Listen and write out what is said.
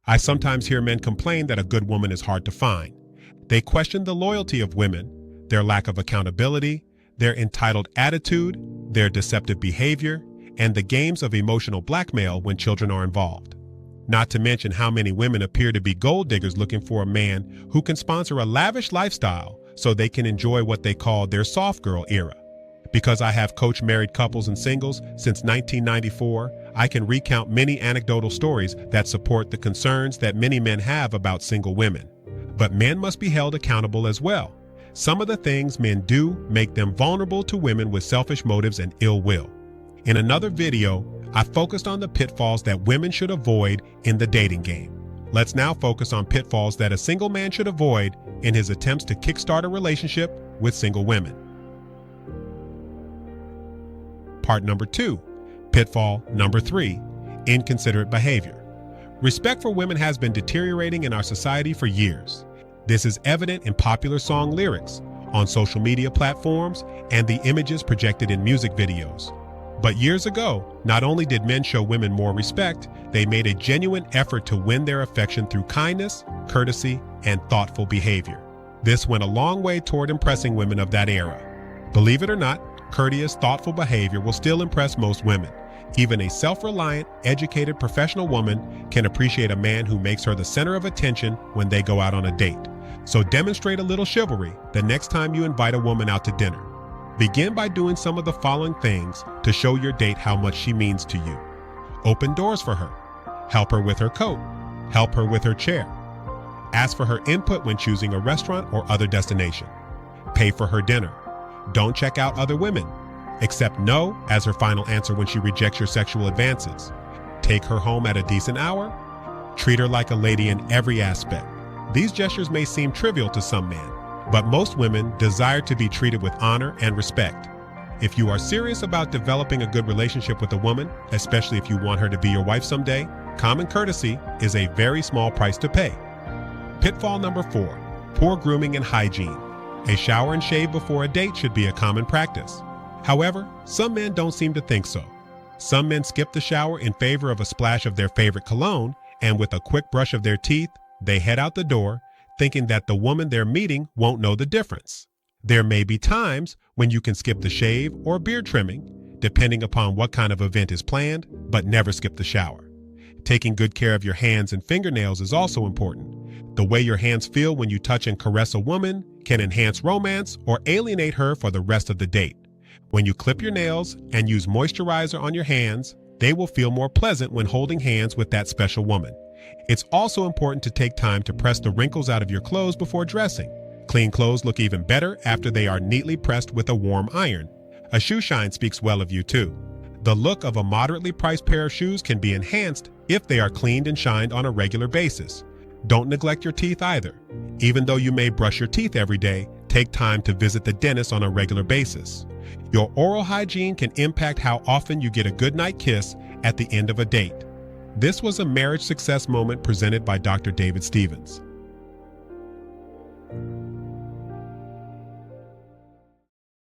I sometimes hear men complain that a good woman is hard to find. They question the loyalty of women, their lack of accountability, their entitled attitude, their deceptive behavior, and the games of emotional blackmail when children are involved. Not to mention how many women appear to be gold diggers looking for a man who can sponsor a lavish lifestyle so they can enjoy what they call their soft girl era. Because I have coached married couples and singles since 1994, I can recount many anecdotal stories that support the concerns that many men have about single women. But men must be held accountable as well. Some of the things men do make them vulnerable to women with selfish motives and ill will. In another video, I focused on the pitfalls that women should avoid in the dating game. Let's now focus on pitfalls that a single man should avoid in his attempts to kickstart a relationship with single women. Part number 2, pitfall number 3, inconsiderate behavior. Respect for women has been deteriorating in our society for years. This is evident in popular song lyrics, on social media platforms, and the images projected in music videos. But years ago, not only did men show women more respect, they made a genuine effort to win their affection through kindness, courtesy, and thoughtful behavior. This went a long way toward impressing women of that era. Believe it or not, courteous, thoughtful behavior will still impress most women. Even a self-reliant, educated professional woman can appreciate a man who makes her the center of attention when they go out on a date. So demonstrate a little chivalry the next time you invite a woman out to dinner. Begin by doing some of the following things to show your date how much she means to you. Open doors for her. Help her with her coat. Help her with her chair. Ask for her input when choosing a restaurant or other destination. Pay for her dinner. Don't check out other women. Accept no as her final answer when she rejects your sexual advances. Take her home at a decent hour. Treat her like a lady in every aspect. These gestures may seem trivial to some men, but most women desire to be treated with honor and respect. If you are serious about developing a good relationship with a woman, especially if you want her to be your wife someday, common courtesy is a very small price to pay. Pitfall number 4, poor grooming and hygiene. A shower and shave before a date should be a common practice. However, some men don't seem to think so. Some men skip the shower in favor of a splash of their favorite cologne, and with a quick brush of their teeth, they head out the door, thinking that the woman they're meeting won't know the difference. There may be times when you can skip the shave or beard trimming, depending upon what kind of event is planned, but never skip the shower. Taking good care of your hands and fingernails is also important. The way your hands feel when you touch and caress a woman can enhance romance or alienate her for the rest of the date. When you clip your nails and use moisturizer on your hands, they will feel more pleasant when holding hands with that special woman. It's also important to take time to press the wrinkles out of your clothes before dressing. Clean clothes look even better after they are neatly pressed with a warm iron. A shoe shine speaks well of you too. The look of a moderately priced pair of shoes can be enhanced if they are cleaned and shined on a regular basis. Don't neglect your teeth either. Even though you may brush your teeth every day, take time to visit the dentist on a regular basis. Your oral hygiene can impact how often you get a goodnight kiss at the end of a date. This was a marriage success moment presented by Dr. David Stevens.